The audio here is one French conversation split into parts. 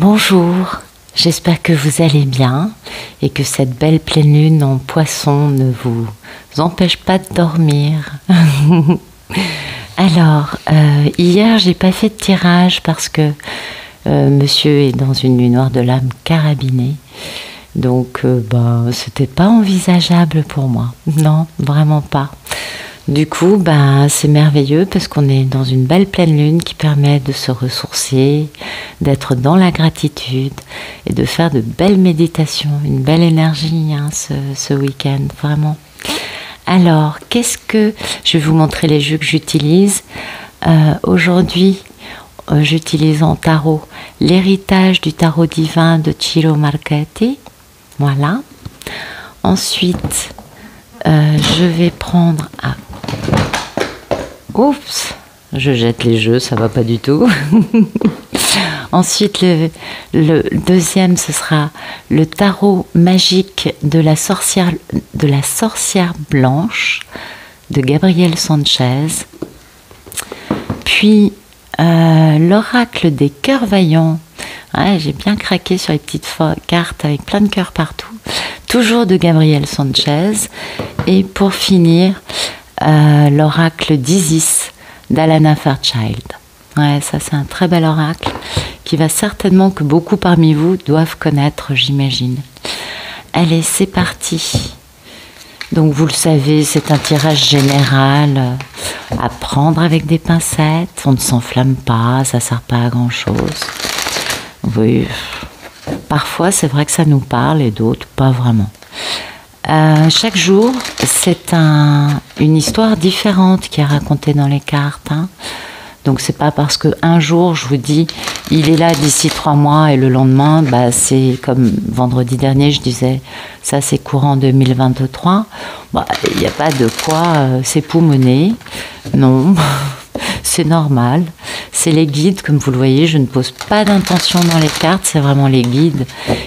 Bonjour, j'espère que vous allez bien et que cette belle pleine lune en poisson ne vous empêche pas de dormir. Alors, hier j'ai pas fait de tirage parce que monsieur est dans une nuit noire de l'âme carabinée. Donc, c'était pas envisageable pour moi. Non, vraiment pas. Du coup, c'est merveilleux parce qu'on est dans une belle pleine lune qui permet de se ressourcer, d'être dans la gratitude et de faire de belles méditations, une belle énergie ce week-end, vraiment. Alors, je vais vous montrer les jeux que j'utilise. Aujourd'hui, j'utilise en tarot l'héritage du tarot divin de Ciro Marchetti. Voilà. Ensuite, je vais prendre... Oups, je jette les jeux, ça va pas du tout. Ensuite, le deuxième, ce sera le tarot magique de la sorcière blanche de Gabriel Sanchez. Puis, l'oracle des cœurs vaillants. Ouais, j'ai bien craqué sur les petites cartes avec plein de cœurs partout. Toujours de Gabriel Sanchez. Et pour finir, l'oracle d'Isis d'Alana Fairchild. Ouais, ça c'est un très bel oracle qui va certainement que beaucoup parmi vous doivent connaître, j'imagine. Allez, c'est parti. Donc vous le savez, c'est un tirage général à prendre avec des pincettes. On ne s'enflamme pas, ça ne sert pas à grand chose. Oui, parfois c'est vrai que ça nous parle et d'autres pas vraiment. Chaque jour, c'est une histoire différente qui est racontée dans les cartes. Donc c'est pas parce qu'un jour je vous dis il est là d'ici 3 mois et le lendemain, c'est comme vendredi dernier je disais ça c'est courant 2023. Il n'y a pas de quoi s'époumoner. Non, c'est normal. C'est les guides, comme vous le voyez, je ne pose pas d'intention dans les cartes, c'est vraiment les guides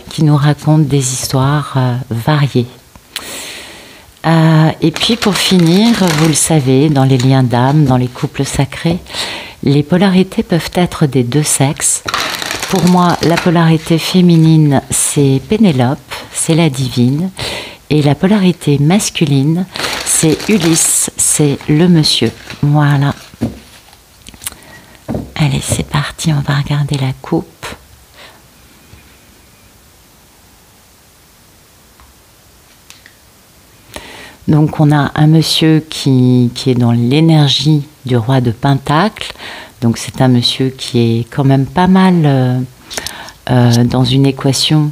qui nous racontent des histoires variées. Et puis pour finir, vous le savez, dans les liens d'âme, dans les couples sacrés, les polarités peuvent être des deux sexes. Pour moi, la polarité féminine, c'est Pénélope, c'est la divine. Et la polarité masculine, c'est Ulysse, c'est le monsieur. Voilà. Allez, c'est parti, on va regarder la coupe. Donc on a un monsieur qui est dans l'énergie du roi de Pentacle. Donc c'est un monsieur qui est quand même pas mal dans une équation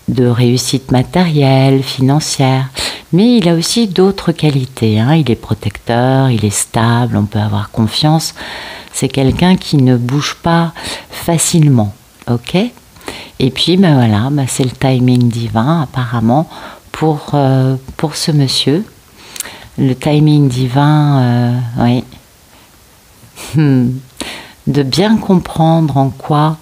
de réussite matérielle, financière. Mais il a aussi d'autres qualités. Il est protecteur, il est stable, on peut avoir confiance. C'est quelqu'un qui ne bouge pas facilement. Ok ? Et puis voilà, c'est le timing divin apparemment pour ce monsieur. Le timing divin, oui, de bien comprendre en quoi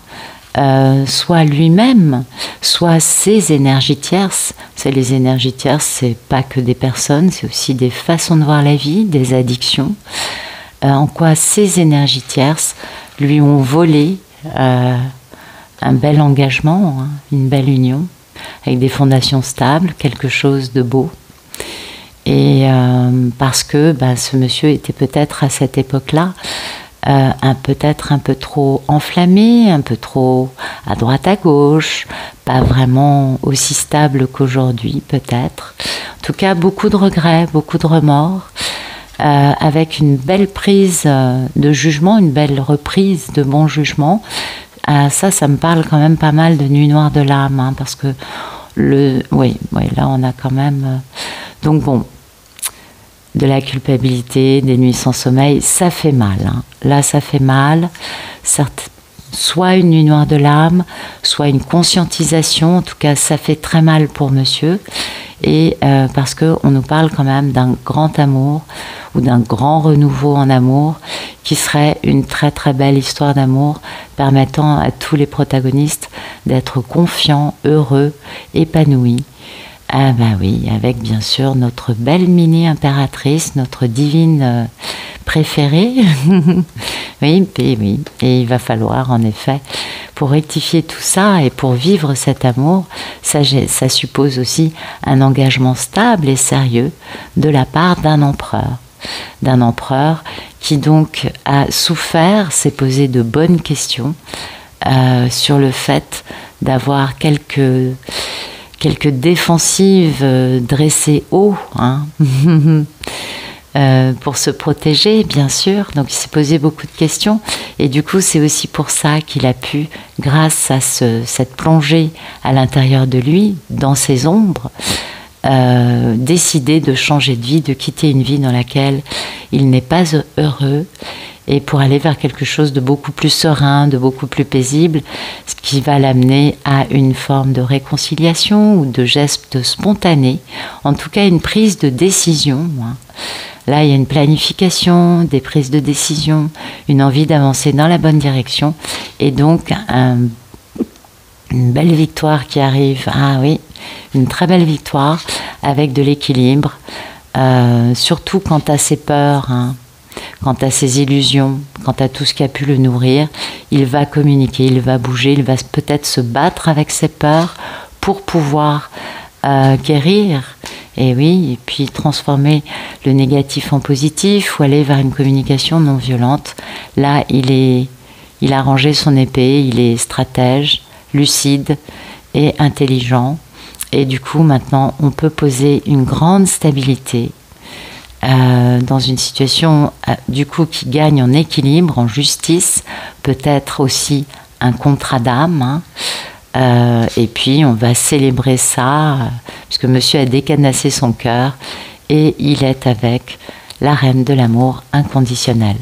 soit lui-même, soit ses énergies tierces. Les énergies tierces, c'est pas que des personnes, c'est aussi des façons de voir la vie, des addictions. En quoi ces énergies tierces lui ont volé un bel engagement, une belle union, avec des fondations stables, quelque chose de beau. Et parce que ce monsieur était peut-être à cette époque-là peut-être un peu trop enflammé, un peu trop à droite à gauche, pas vraiment aussi stable qu'aujourd'hui peut-être. En tout cas, beaucoup de regrets, beaucoup de remords, avec une belle prise de jugement, une belle reprise de bon jugement. Ça me parle quand même pas mal de nuit noire de l'âme, parce que là on a quand même... donc bon, de la culpabilité, des nuits sans sommeil, ça fait mal. Là, ça fait mal. Certes, soit une nuit noire de l'âme, soit une conscientisation. En tout cas, ça fait très mal pour monsieur. Et parce qu'on nous parle quand même d'un grand amour ou d'un grand renouveau en amour qui serait une très très belle histoire d'amour permettant à tous les protagonistes d'être confiants, heureux, épanouis. Ah oui, avec bien sûr notre belle mini-impératrice, notre divine préférée. Oui, et il va falloir en effet pour rectifier tout ça et pour vivre cet amour, ça suppose aussi un engagement stable et sérieux de la part d'un empereur qui donc a souffert, s'est posé de bonnes questions sur le fait d'avoir quelques défensives dressées haut, hein. Pour se protéger, bien sûr. Donc il s'est posé beaucoup de questions. Et du coup, c'est aussi pour ça qu'il a pu, grâce à cette plongée à l'intérieur de lui, dans ses ombres, décider de changer de vie, de quitter une vie dans laquelle il n'est pas heureux, et pour aller vers quelque chose de beaucoup plus serein, de beaucoup plus paisible, ce qui va l'amener à une forme de réconciliation ou de geste spontané, en tout cas une prise de décision. Là, il y a une planification, des prises de décision, une envie d'avancer dans la bonne direction, et donc une belle victoire qui arrive. Ah oui, une très belle victoire avec de l'équilibre, surtout quant à ses peurs, hein. Quant à ses illusions, quant à tout ce qui a pu le nourrir. Il va communiquer, il va bouger, il va peut-être se battre avec ses peurs pour pouvoir guérir, et oui, et puis transformer le négatif en positif ou aller vers une communication non violente. Là, il a rangé son épée, il est stratège, lucide et intelligent, et du coup maintenant on peut poser une grande stabilité dans une situation du coup qui gagne en équilibre, en justice, peut-être aussi un contrat d'âme, hein. Et puis on va célébrer ça puisque monsieur a décadenassé son cœur et il est avec la reine de l'amour inconditionnel.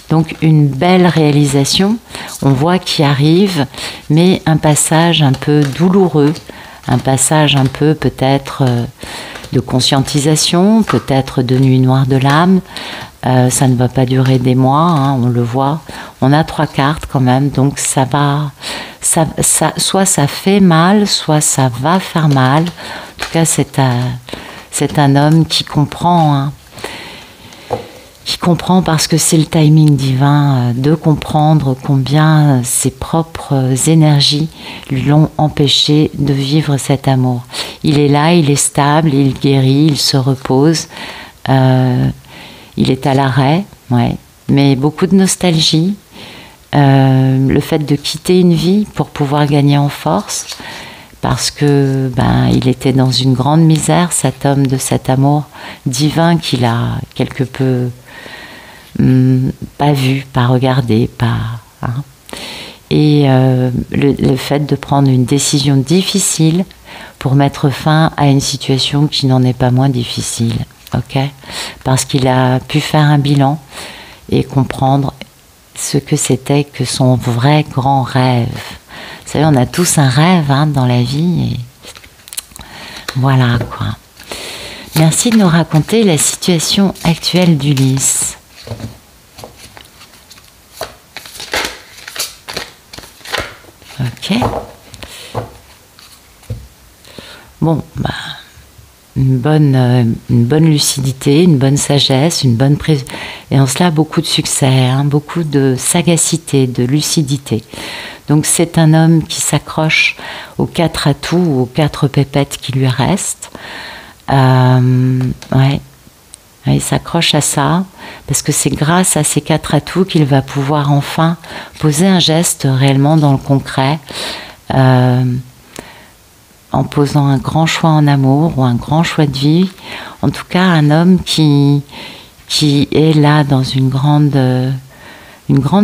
Donc une belle réalisation, on voit qui arrive, mais un passage un peu douloureux, un passage un peu peut-être de conscientisation, peut-être de nuit noire de l'âme. Ça ne va pas durer des mois, hein, on le voit. On a 3 cartes quand même, donc ça va, soit ça fait mal, soit ça va faire mal. En tout cas, c'est un homme qui comprend, hein, qui comprend parce que c'est le timing divin de comprendre combien ses propres énergies lui l'ont empêché de vivre cet amour. Il est là, il est stable, il guérit, il se repose, il est à l'arrêt, ouais, mais beaucoup de nostalgie, le fait de quitter une vie pour pouvoir gagner en force, parce que il était dans une grande misère, cet homme, de cet amour divin qu'il a quelque peu pas vu, pas regardé, hein. Et le fait de prendre une décision difficile pour mettre fin à une situation qui n'en est pas moins difficile, ok? Parce qu'il a pu faire un bilan et comprendre ce que c'était que son vrai grand rêve. Vous savez, on a tous un rêve, hein, dans la vie, et voilà quoi. Merci de nous raconter la situation actuelle d'Ulysse. Ok. Bon, une bonne lucidité, une bonne sagesse, une bonne prise, et en cela beaucoup de succès, hein, beaucoup de sagacité, de lucidité. Donc c'est un homme qui s'accroche aux 4 atouts, aux 4 pépettes qui lui restent. Ouais. Il s'accroche à ça, parce que c'est grâce à ces 4 atouts qu'il va pouvoir enfin poser un geste réellement dans le concret, en posant un grand choix en amour ou un grand choix de vie. En tout cas, un homme qui est là dans une grande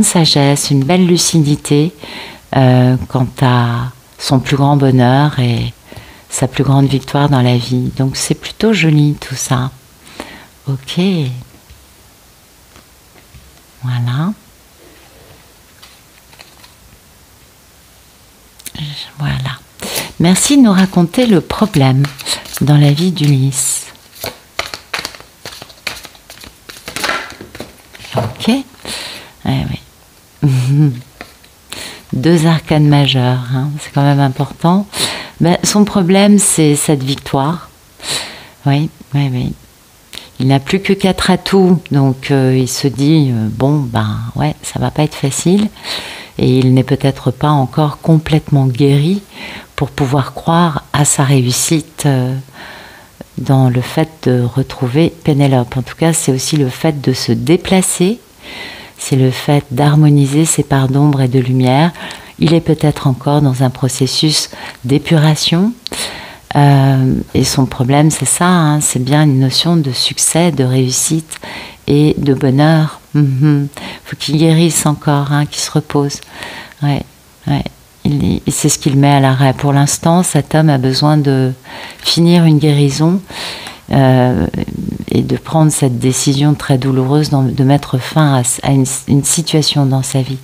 sagesse, une belle lucidité quant à son plus grand bonheur et sa plus grande victoire dans la vie. Donc c'est plutôt joli tout ça. Ok. Voilà. Voilà. Merci de nous raconter le problème dans la vie d'Ulysse. Ok. Oui. 2 arcanes majeures, hein, c'est quand même important. Son problème, c'est cette victoire. Oui. Il n'a plus que 4 atouts, donc il se dit, ouais, ça va pas être facile. et il n'est peut-être pas encore complètement guéri pour pouvoir croire à sa réussite dans le fait de retrouver Pénélope. En tout cas, c'est aussi le fait de se déplacer, c'est le fait d'harmoniser ses parts d'ombre et de lumière. Il est peut-être encore dans un processus d'épuration. Et son problème, c'est ça, hein, c'est bien une notion de succès, de réussite et de bonheur. Faut qu'il guérisse encore, hein, qu'il se repose. Ouais. C'est ce qu'il met à l'arrêt. Pour l'instant, cet homme a besoin de finir une guérison et de prendre cette décision très douloureuse de mettre fin à une situation dans sa vie.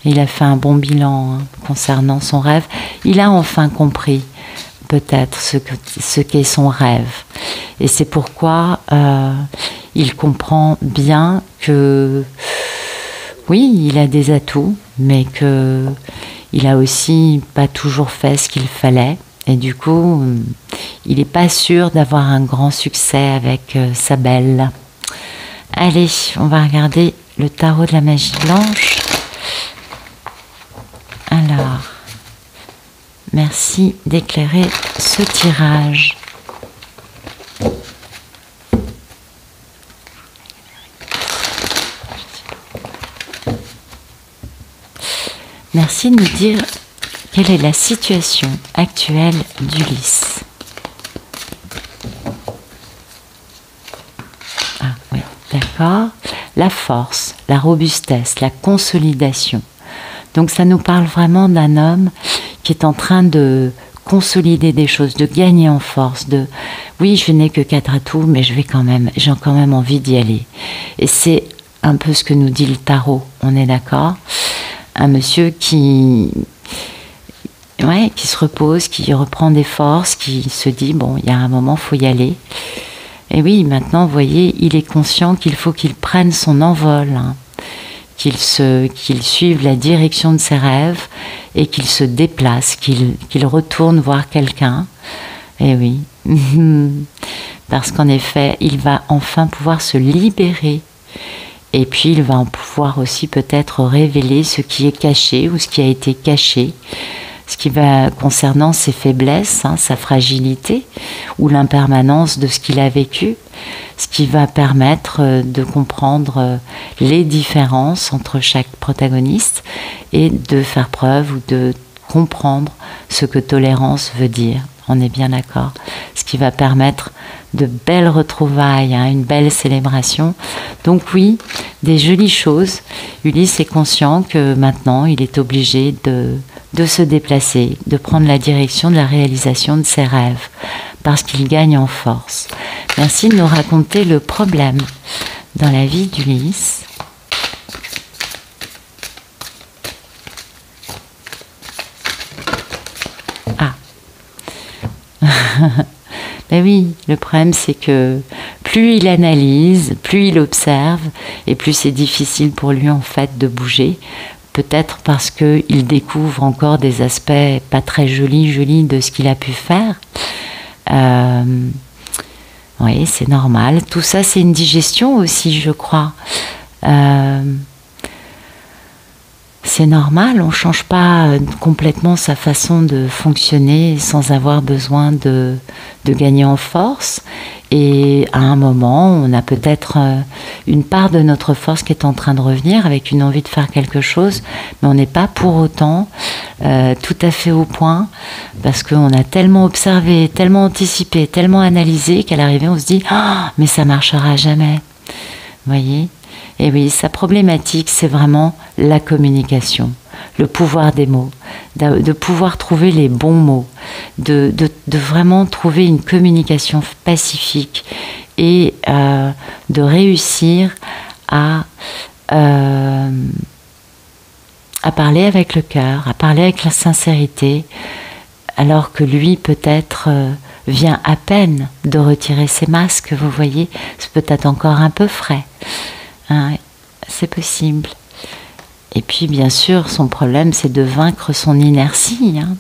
Il a fait un bon bilan concernant son rêve. Il a enfin compris peut-être ce qu'est son rêve. Et c'est pourquoi il comprend bien que oui, il a des atouts, mais qu'il a aussi pas toujours fait ce qu'il fallait. Et du coup, il n'est pas sûr d'avoir un grand succès avec sa belle. Allez, on va regarder le tarot de la magie blanche. Alors, merci d'éclairer ce tirage. Merci de nous dire quelle est la situation actuelle d'Ulysse. Ah oui, d'accord. La force, la robustesse, la consolidation. Donc ça nous parle vraiment d'un homme qui est en train de consolider des choses, de gagner en force, oui, je n'ai que 4 atouts, mais j'ai quand même envie d'y aller. Et c'est un peu ce que nous dit le tarot, on est d'accord? Un monsieur qui se repose, qui reprend des forces, qui se dit, bon, il y a un moment, il faut y aller. Et oui, maintenant, vous voyez, il est conscient qu'il faut qu'il prenne son envol, hein, qu'il suive la direction de ses rêves et qu'il se déplace, qu'il retourne voir quelqu'un. Et oui, parce qu'en effet, il va enfin pouvoir se libérer. Et puis, il va en pouvoir aussi peut-être révéler ce qui est caché ou ce qui a été caché, ce qui va concernant ses faiblesses, hein, sa fragilité ou l'impermanence de ce qu'il a vécu, ce qui va permettre de comprendre les différences entre chaque protagoniste et de faire preuve ou de comprendre ce que tolérance veut dire. On est bien d'accord. Ce qui va permettre de belles retrouvailles, hein, une belle célébration. Donc oui, des jolies choses. Ulysse est conscient que maintenant, il est obligé de se déplacer, de prendre la direction de la réalisation de ses rêves, parce qu'il gagne en force. Merci de nous raconter le problème dans la vie d'Ulysse. Ben oui, le problème c'est que plus il analyse, plus il observe, et plus c'est difficile pour lui en fait de bouger. Peut-être parce qu'il découvre encore des aspects pas très jolis de ce qu'il a pu faire. Oui, c'est normal. Tout ça, c'est une digestion aussi, je crois. C'est normal, on ne change pas complètement sa façon de fonctionner sans avoir besoin de gagner en force. Et à un moment, on a peut-être une part de notre force qui est en train de revenir avec une envie de faire quelque chose, mais on n'est pas pour autant tout à fait au point, parce qu'on a tellement observé, tellement anticipé, tellement analysé qu'à l'arrivée, on se dit « Ah, mais ça ne marchera jamais ». Vous voyez ? Et oui, sa problématique, c'est vraiment la communication, le pouvoir des mots, de pouvoir trouver les bons mots, de vraiment trouver une communication pacifique et de réussir à parler avec le cœur, à parler avec la sincérité, alors que lui, peut-être, vient à peine de retirer ses masques, vous voyez, c'est peut-être encore un peu frais. Hein, c'est possible. Et puis, bien sûr, son problème, c'est de vaincre son inertie, hein,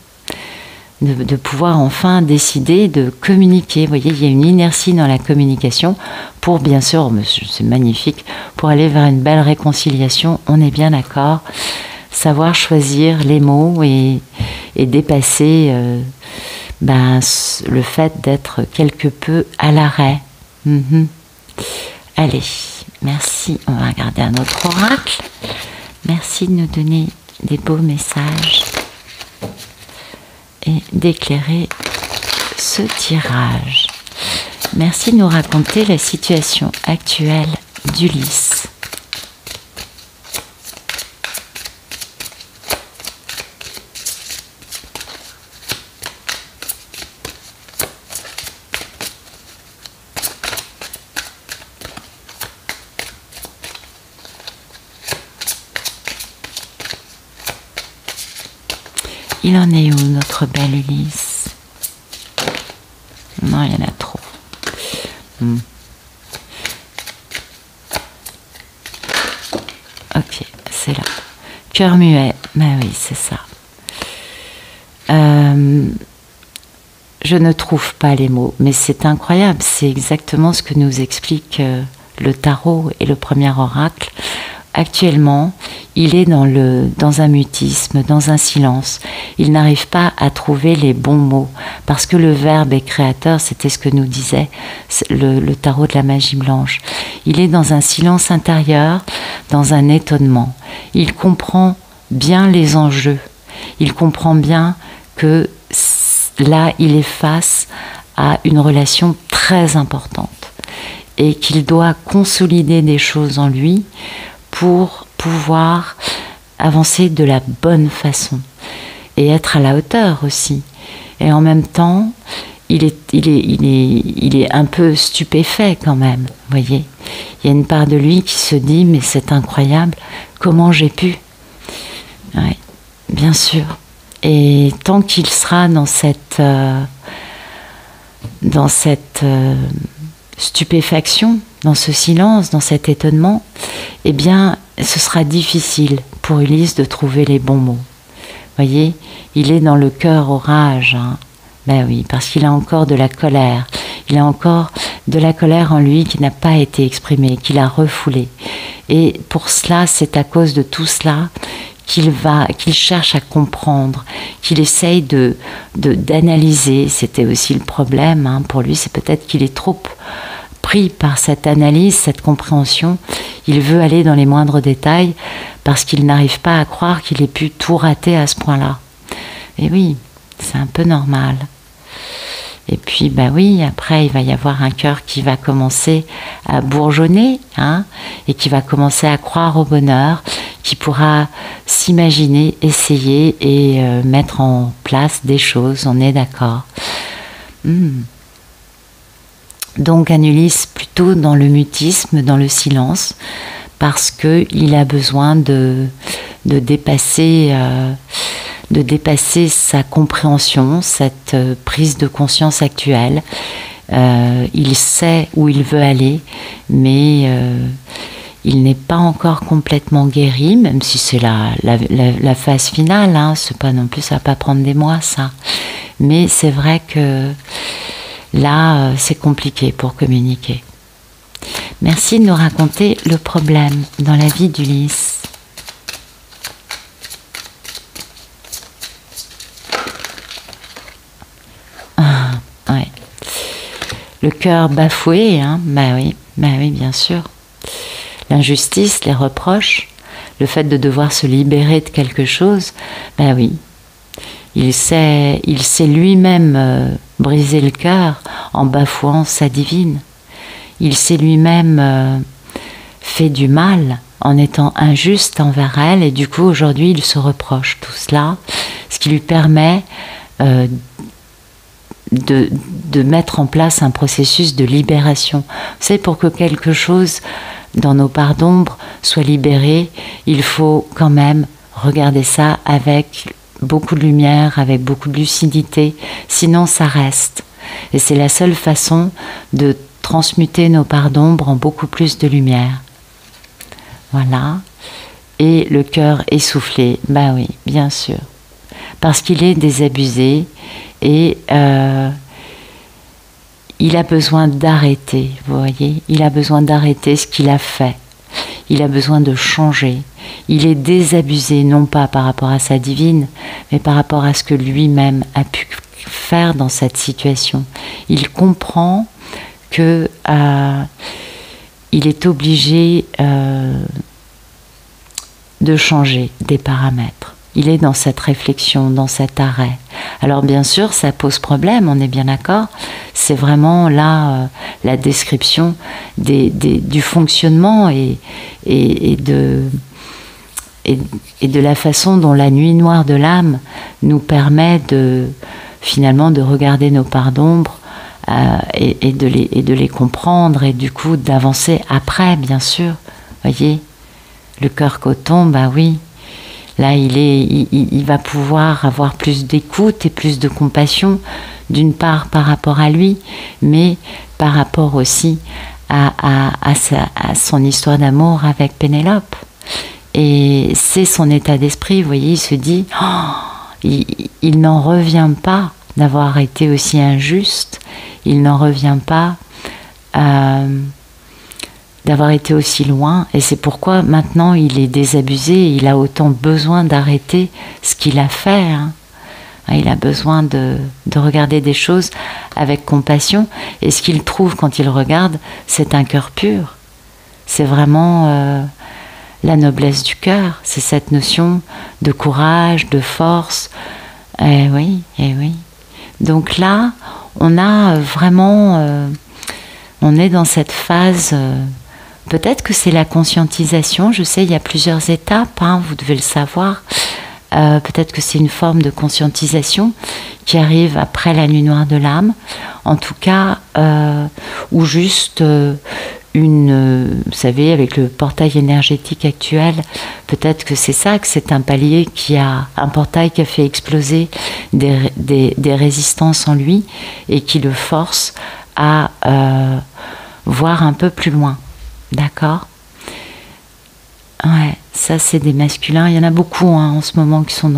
de pouvoir enfin décider de communiquer. Vous voyez, il y a une inertie dans la communication pour, bien sûr, c'est magnifique, pour aller vers une belle réconciliation, on est bien d'accord. savoir choisir les mots et dépasser le fait d'être quelque peu à l'arrêt. Allez, merci. On va regarder un autre oracle. Merci de nous donner des beaux messages et d'éclairer ce tirage. Merci de nous raconter la situation actuelle d'Ulysse. Il en est où, notre belle Ulysse? Non, il y en a trop. Ok, c'est là. Cœur muet. Ben oui, c'est ça. Je ne trouve pas les mots, mais c'est incroyable. C'est exactement ce que nous explique le tarot et le premier oracle. Actuellement, il est dans un mutisme, dans un silence. Il n'arrive pas à trouver les bons mots, parce que le verbe est créateur, c'était ce que nous disait le tarot de la magie blanche. Il est dans un silence intérieur, dans un étonnement. Il comprend bien les enjeux. Il comprend bien que là, il est face à une relation très importante et qu'il doit consolider des choses en lui pour pouvoir avancer de la bonne façon et être à la hauteur aussi. Et en même temps, il est un peu stupéfait quand même, vous voyez. Il y a une part de lui qui se dit, mais c'est incroyable, comment j'ai pu? Ouais, bien sûr. Et tant qu'il sera dans cette stupéfaction, dans ce silence, dans cet étonnement, eh bien, ce sera difficile pour Ulysse de trouver les bons mots. Voyez, il est dans le cœur au rage. Ben oui, parce qu'il a encore de la colère. Il a encore de la colère en lui qui n'a pas été exprimée, qu'il a refoulée. Et pour cela, c'est à cause de tout cela qu'il cherche à comprendre, qu'il essaye d'analyser. C'était aussi le problème pour lui, c'est peut-être qu'il est trop pris par cette analyse, cette compréhension. Il veut aller dans les moindres détails parce qu'il n'arrive pas à croire qu'il ait pu tout rater à ce point-là. Et oui, c'est un peu normal. Et puis, bah oui, après, il va y avoir un cœur qui va commencer à bourgeonner, et qui va commencer à croire au bonheur, qui pourra s'imaginer, essayer et mettre en place des choses, on est d'accord. Donc, un Ulysse plutôt dans le mutisme, dans le silence, parce qu'il a besoin de dépasser sa compréhension, cette prise de conscience actuelle. Il sait où il veut aller, mais il n'est pas encore complètement guéri, même si c'est la phase finale. C'est pas non plus, ça va pas prendre des mois, ça. Mais c'est vrai que là, c'est compliqué pour communiquer. Merci de nous raconter le problème dans la vie d'Ulysse. Ouais. Le cœur bafoué, bah oui, bien sûr. L'injustice, les reproches, le fait de devoir se libérer de quelque chose, bah oui. Il s'est lui-même brisé le cœur en bafouant sa divine. Il s'est lui-même fait du mal en étant injuste envers elle, et du coup aujourd'hui il se reproche tout cela, ce qui lui permet de mettre en place un processus de libération. Vous savez, pour que quelque chose dans nos parts d'ombre soit libéré, il faut quand même regarder ça avec beaucoup de lumière, avec beaucoup de lucidité, sinon ça reste. Et c'est la seule façon de transmuter nos parts d'ombre en beaucoup plus de lumière. Voilà. Et le cœur essoufflé, bah oui, bien sûr. Parce qu'il est désabusé et il a besoin d'arrêter, vous voyez. Il a besoin d'arrêter ce qu'il a fait. Il a besoin de changer. il est désabusé, non pas par rapport à sa divine, mais par rapport à ce que lui-même a pu faire dans cette situation. Il comprend que il est obligé de changer des paramètres. Il est dans cette réflexion, dans cet arrêt. Alors bien sûr, ça pose problème, on est bien d'accord. C'est vraiment là la description du fonctionnement et de la façon dont la nuit noire de l'âme nous permet finalement de regarder nos parts d'ombre et de les comprendre et du coup d'avancer après, bien sûr. Voyez, le cœur coton, bah oui. Là, il va pouvoir avoir plus d'écoute et plus de compassion, d'une part par rapport à lui, mais par rapport aussi à son histoire d'amour avec Pénélope. Et c'est son état d'esprit, vous voyez, il se dit, il n'en revient pas d'avoir été aussi injuste, il n'en revient pas d'avoir été aussi loin, et c'est pourquoi maintenant il est désabusé, il a autant besoin d'arrêter ce qu'il a fait. Il a besoin de regarder des choses avec compassion, et ce qu'il trouve quand il regarde, c'est un cœur pur. C'est vraiment la noblesse du cœur, c'est cette notion de courage, de force. Eh oui, eh oui. Donc là, on a vraiment, on est dans cette phase. Peut-être que c'est la conscientisation, je sais, il y a plusieurs étapes, vous devez le savoir. Peut-être que c'est une forme de conscientisation qui arrive après la nuit noire de l'âme, en tout cas, ou juste vous savez, avec le portail énergétique actuel, peut-être que c'est ça, que c'est un portail qui a fait exploser des résistances en lui et qui le force à voir un peu plus loin. D'accord? Ouais, ça c'est des masculins. Il y en a beaucoup en ce moment qui sont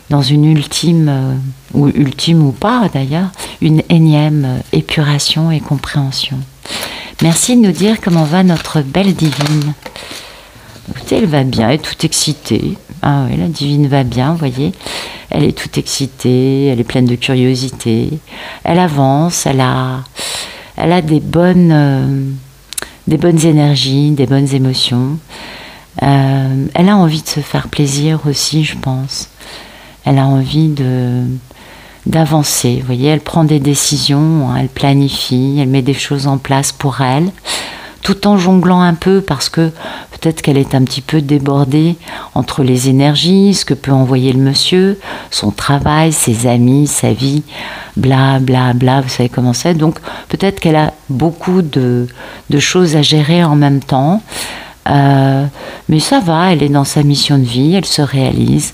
dans une ultime, ou pas d'ailleurs, une énième épuration et compréhension. Merci de nous dire comment va notre belle divine. Écoutez, elle va bien, elle est toute excitée. Ah oui, la divine va bien, vous voyez. Elle est toute excitée, elle est pleine de curiosité. Elle avance, elle a des bonnes énergies, des bonnes émotions. Elle a envie de se faire plaisir aussi, je pense. Elle a envie d'avancer. Vous voyez, elle prend des décisions, elle planifie, elle met des choses en place pour elle, tout en jonglant un peu parce que peut-être qu'elle est un petit peu débordée entre les énergies, ce que peut envoyer le monsieur, son travail, ses amis, sa vie, bla bla bla, vous savez comment c'est. Donc peut-être qu'elle a beaucoup de choses à gérer en même temps, mais ça va, elle est dans sa mission de vie, elle se réalise,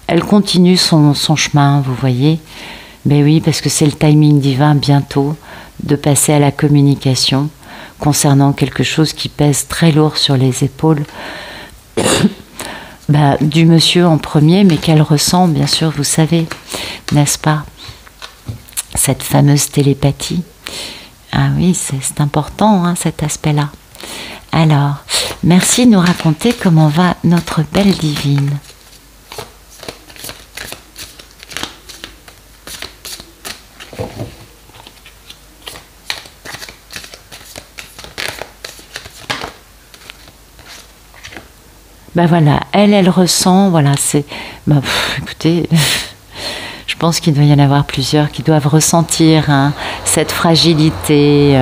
elle continue son chemin, vous voyez. Mais oui, parce que c'est le timing divin bientôt de passer à la communication concernant quelque chose qui pèse très lourd sur les épaules du monsieur en premier, mais qu'elle ressent, bien sûr, vous savez, n'est-ce pas, cette fameuse télépathie. Ah oui, c'est important, cet aspect-là. Alors, merci de nous raconter comment va notre belle divine. Voilà, elle ressent, voilà, c'est... écoutez, je pense qu'il doit y en avoir plusieurs qui doivent ressentir cette fragilité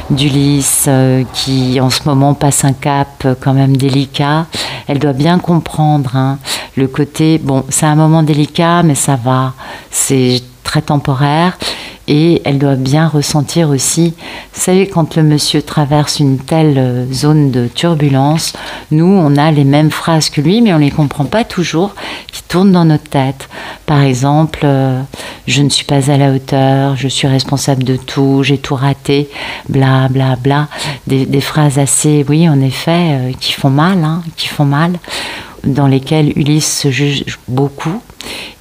d'Ulysse qui en ce moment passe un cap quand même délicat. Elle doit bien comprendre le côté, c'est un moment délicat, mais ça va, c'est très temporaire. Et elle doit bien ressentir aussi, vous savez, quand le monsieur traverse une telle zone de turbulence, nous, on a les mêmes phrases que lui, mais on ne les comprend pas toujours, qui tournent dans notre tête. Par exemple, je ne suis pas à la hauteur, je suis responsable de tout, j'ai tout raté, bla bla bla. Des phrases assez, oui, en effet, qui font mal, dans lesquelles Ulysse se juge beaucoup.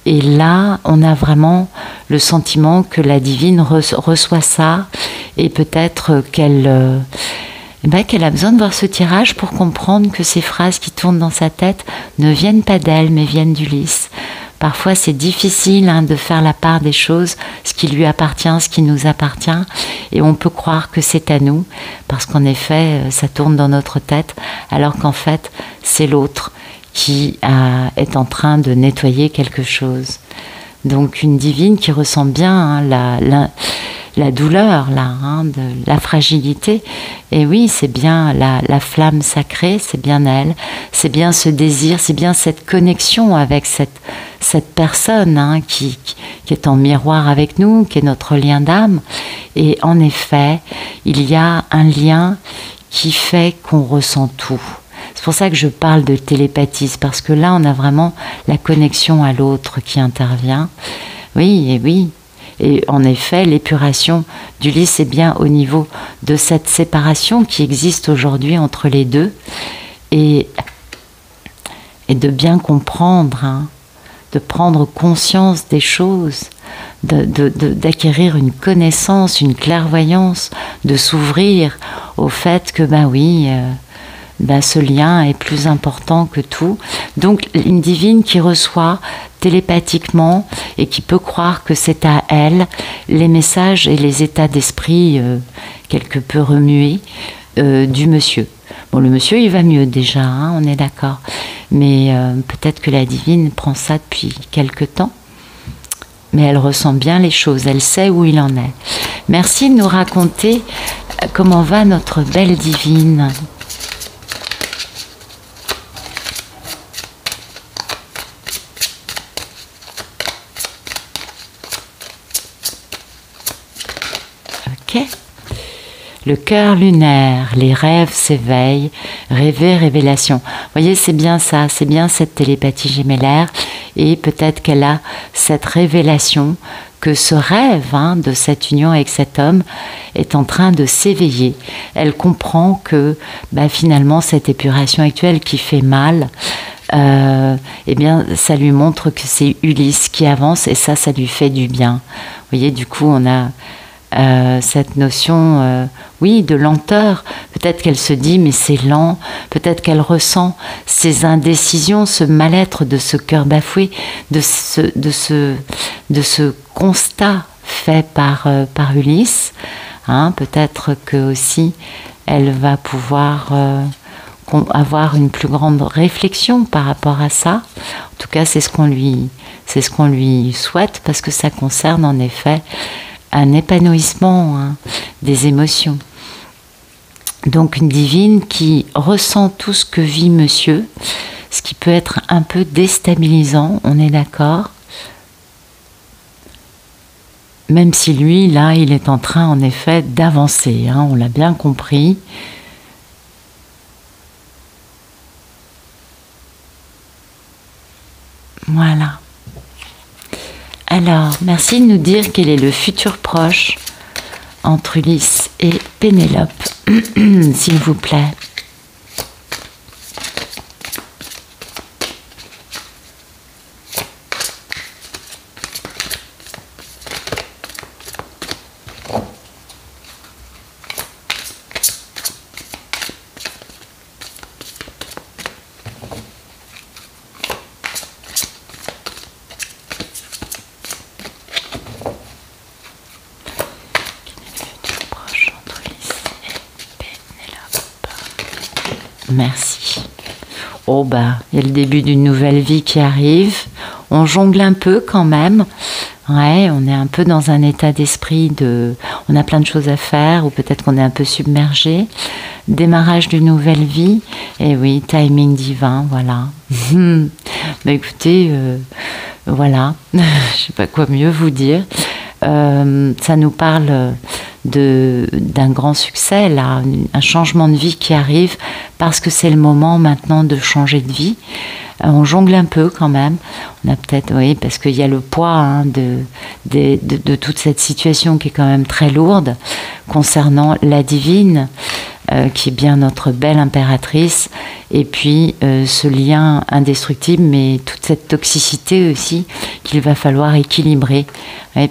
Et là, on a vraiment le sentiment que la divine reçoit ça et peut-être qu'elle eh ben, qu'elle a besoin de voir ce tirage pour comprendre que ces phrases qui tournent dans sa tête ne viennent pas d'elle, mais viennent d'Ulysse. Parfois, c'est difficile de faire la part des choses, ce qui lui appartient, ce qui nous appartient, et on peut croire que c'est à nous, parce qu'en effet, ça tourne dans notre tête, alors qu'en fait, c'est l'autre qui est en train de nettoyer quelque chose. Donc, une divine qui ressent bien la douleur, de la fragilité. Et oui, c'est bien la flamme sacrée, c'est bien elle, c'est bien ce désir, c'est bien cette connexion avec cette personne qui est en miroir avec nous, qui est notre lien d'âme. Et en effet, il y a un lien qui fait qu'on ressent tout. C'est pour ça que je parle de télépathie, parce que là, on a vraiment la connexion à l'autre qui intervient. Oui, et oui. Et en effet, l'épuration d'Ulysse est bien au niveau de cette séparation qui existe aujourd'hui entre les deux, et de bien comprendre, de prendre conscience des choses, d'acquérir une connaissance, une clairvoyance, de s'ouvrir au fait que, ce lien est plus important que tout. Donc, une divine qui reçoit télépathiquement et qui peut croire que c'est à elle les messages et les états d'esprit quelque peu remués du monsieur. Bon, le monsieur, il va mieux déjà, on est d'accord. Mais peut-être que la divine prend ça depuis quelque temps. Mais elle ressent bien les choses, elle sait où il en est. Merci de nous raconter comment va notre belle divine. Le cœur lunaire, les rêves s'éveillent, rêver, révélation. Vous voyez, c'est bien ça, c'est bien cette télépathie gémellaire. Et peut-être qu'elle a cette révélation que ce rêve de cette union avec cet homme est en train de s'éveiller. Elle comprend que finalement, cette épuration actuelle qui fait mal, ça lui montre que c'est Ulysse qui avance, et ça lui fait du bien. Vous voyez, du coup, on a cette notion, de lenteur. Peut-être qu'elle se dit, mais c'est lent. Peut-être qu'elle ressent ces indécisions, ce mal-être de ce cœur bafoué, de ce constat fait par Ulysse. Peut-être que aussi, elle va pouvoir avoir une plus grande réflexion par rapport à ça. En tout cas, c'est ce qu'on lui souhaite, parce que ça concerne en effet un épanouissement des émotions. Donc une divine qui ressent tout ce que vit monsieur, ce qui peut être un peu déstabilisant, on est d'accord. Même si lui, là, il est en train en effet d'avancer, on l'a bien compris. Voilà. Alors, merci de nous dire quel est le futur proche entre Ulysse et Pénélope, s'il vous plaît. Merci. Il y a le début d'une nouvelle vie qui arrive. On jongle un peu quand même. Ouais, on est un peu dans un état d'esprit on a plein de choses à faire, ou peut-être qu'on est un peu submergé. Démarrage d'une nouvelle vie. Et oui, timing divin, voilà. Écoutez, voilà. Je ne sais pas quoi mieux vous dire. Ça nous parle d'un grand succès, là, un changement de vie qui arrive, parce que c'est le moment maintenant de changer de vie. On jongle un peu quand même. On a peut-être, parce qu'il y a le poids de toute cette situation qui est quand même très lourde concernant la divine, qui est bien notre belle impératrice, et puis ce lien indestructible, mais toute cette toxicité aussi qu'il va falloir équilibrer,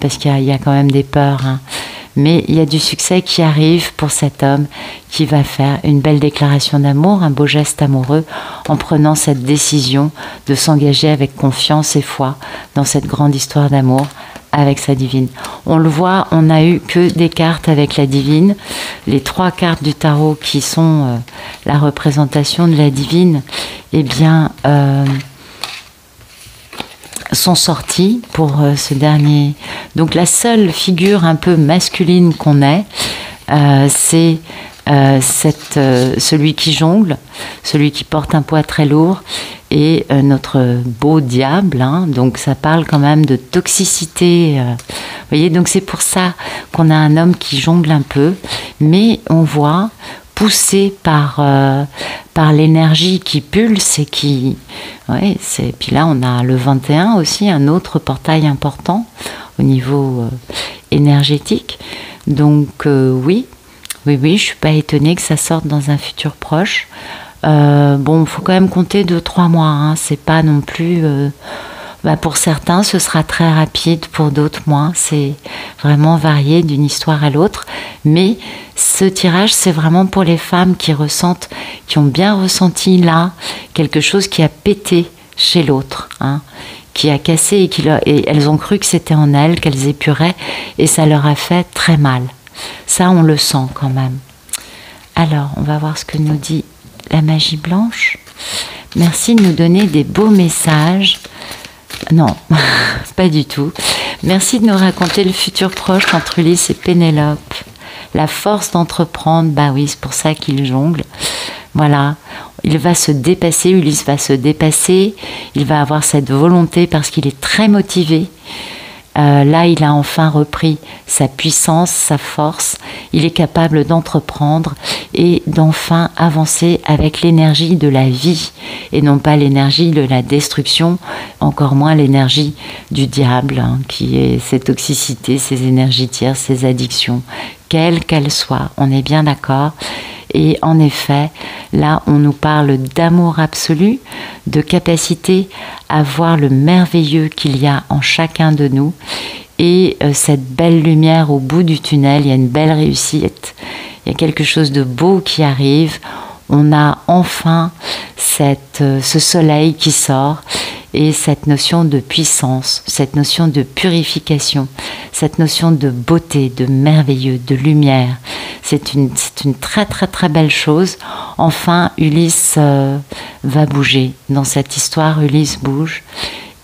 parce qu'il y a quand même des peurs. Mais il y a du succès qui arrive pour cet homme qui va faire une belle déclaration d'amour, un beau geste amoureux, en prenant cette décision de s'engager avec confiance et foi dans cette grande histoire d'amour avec sa divine. On le voit, on n'a eu que des cartes avec la divine. Les 3 cartes du tarot qui sont la représentation de la divine, eh bien, sont sorties pour ce dernier. Donc la seule figure un peu masculine qu'on ait, c'est celui qui jongle, celui qui porte un poids très lourd, et notre beau diable, hein, donc ça parle quand même de toxicité. Vous voyez, donc c'est pour ça qu'on a un homme qui jongle un peu, mais on voit poussé par l'énergie qui pulse et qui... Ouais, puis là, on a le 21 aussi, un autre portail important au niveau énergétique. Donc oui, je ne suis pas étonnée que ça sorte dans un futur proche. Bon, il faut quand même compter 2-3 mois, hein. C'est pas non plus... pour certains, ce sera très rapide, pour d'autres moins. C'est vraiment varié d'une histoire à l'autre. Mais ce tirage, c'est vraiment pour les femmes qui ressentent, qui ont bien ressenti là quelque chose qui a pété chez l'autre, hein, qui a cassé et elles ont cru que c'était en elles, qu'elles épuraient, et ça leur a fait très mal. Ça, on le sent quand même. Alors, on va voir ce que nous dit la magie blanche. Merci de nous donner des beaux messages. Non, pas du tout. Merci de nous raconter le futur proche entre Ulysse et Pénélope. La force d'entreprendre, bah oui, c'est pour ça qu'il jongle. Voilà, il va se dépasser, Ulysse va se dépasser, il va avoir cette volonté parce qu'il est très motivé. Là, il a enfin repris sa puissance, sa force. Il est capable d'entreprendre et d'enfin avancer avec l'énergie de la vie et non pas l'énergie de la destruction, encore moins l'énergie du diable, hein, qui est ses toxicités, ses énergies tierces, ses addictions, quelles qu'elles soient. On est bien d'accord. Et en effet, là, on nous parle d'amour absolu, de capacité à voir le merveilleux qu'il y a en chacun de nous. Et cette belle lumière au bout du tunnel, il y a une belle réussite. Il y a quelque chose de beau qui arrive. On a enfin ce soleil qui sort et cette notion de puissance, cette notion de purification, cette notion de beauté, de merveilleux, de lumière. C'est une très très très belle chose. Enfin, Ulysse va bouger. Dans cette histoire, Ulysse bouge.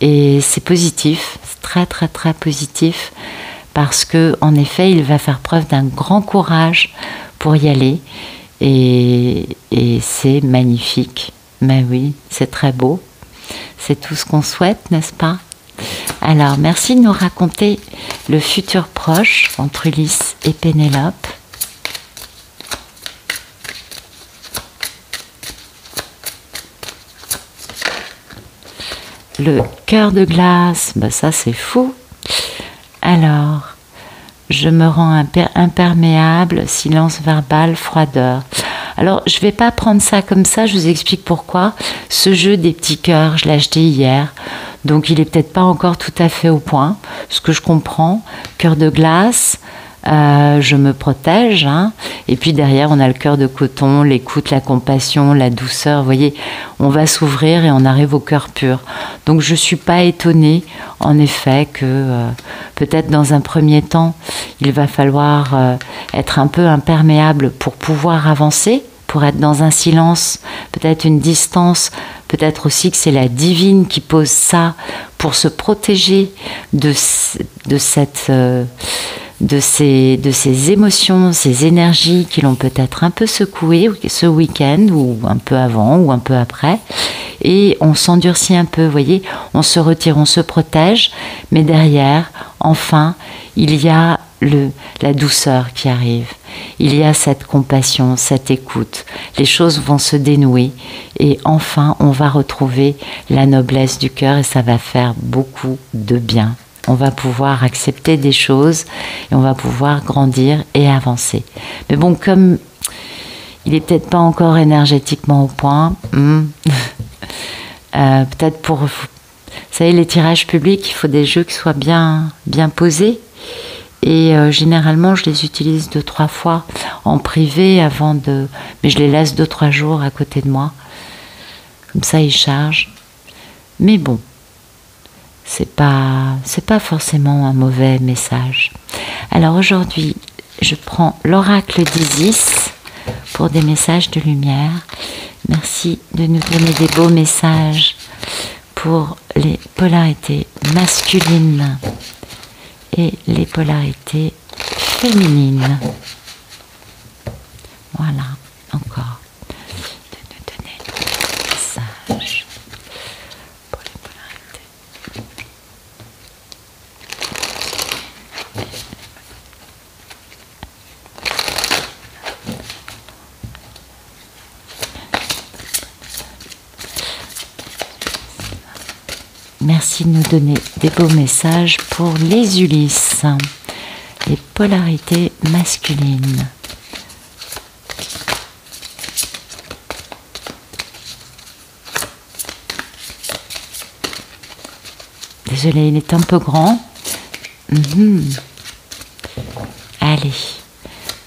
Et c'est positif, c'est très très très positif, parce que en effet, il va faire preuve d'un grand courage pour y aller. Et c'est magnifique. Mais oui, c'est très beau. C'est tout ce qu'on souhaite, n'est-ce pas? Alors, merci de nous raconter le futur proche entre Ulysse et Pénélope. Le cœur de glace, bah ça c'est fou. Alors, je me rends imperméable, silence verbal, froideur. Alors, je ne vais pas prendre ça comme ça, je vous explique pourquoi. Ce jeu des petits cœurs, je l'ai acheté hier, donc il n'est peut-être pas encore tout à fait au point. Ce que je comprends, cœur de glace, je me protège, hein. Et puis derrière on a le cœur de coton, l'écoute, la compassion, la douceur, vous voyez, on va s'ouvrir et on arrive au cœur pur. Donc je ne suis pas étonnée en effet que peut-être dans un premier temps il va falloir être un peu imperméable pour pouvoir avancer, pour être dans un silence, peut-être une distance, peut-être aussi que c'est la divine qui pose ça pour se protéger de ces émotions, ces énergies qui l'ont peut-être un peu secoué ce week-end ou un peu avant ou un peu après, et on s'endurcit un peu, vous voyez, on se retire, on se protège, mais derrière, enfin, il y a la douceur qui arrive, il y a cette compassion, cette écoute, les choses vont se dénouer et enfin on va retrouver la noblesse du cœur et ça va faire beaucoup de bien. On va pouvoir accepter des choses et on va pouvoir grandir et avancer. Mais bon, comme il n'est peut-être pas encore énergétiquement au point, peut-être vous savez, les tirages publics, il faut des jeux qui soient bien posés. Et généralement, je les utilise 2-3 fois en privé avant de... Mais je les laisse 2-3 jours à côté de moi. Comme ça, ils chargent. Mais bon, c'est pas forcément un mauvais message. Alors aujourd'hui, je prends l'oracle d'Isis pour des messages de lumière. Merci de nous donner des beaux messages pour les polarités masculines et les polarités féminines. Voilà, encore. De nous donner des messages pour les polarités. Merci de nous donner des beaux messages pour les Ulysses, les polarités masculines. Désolée, il est un peu grand. Allez,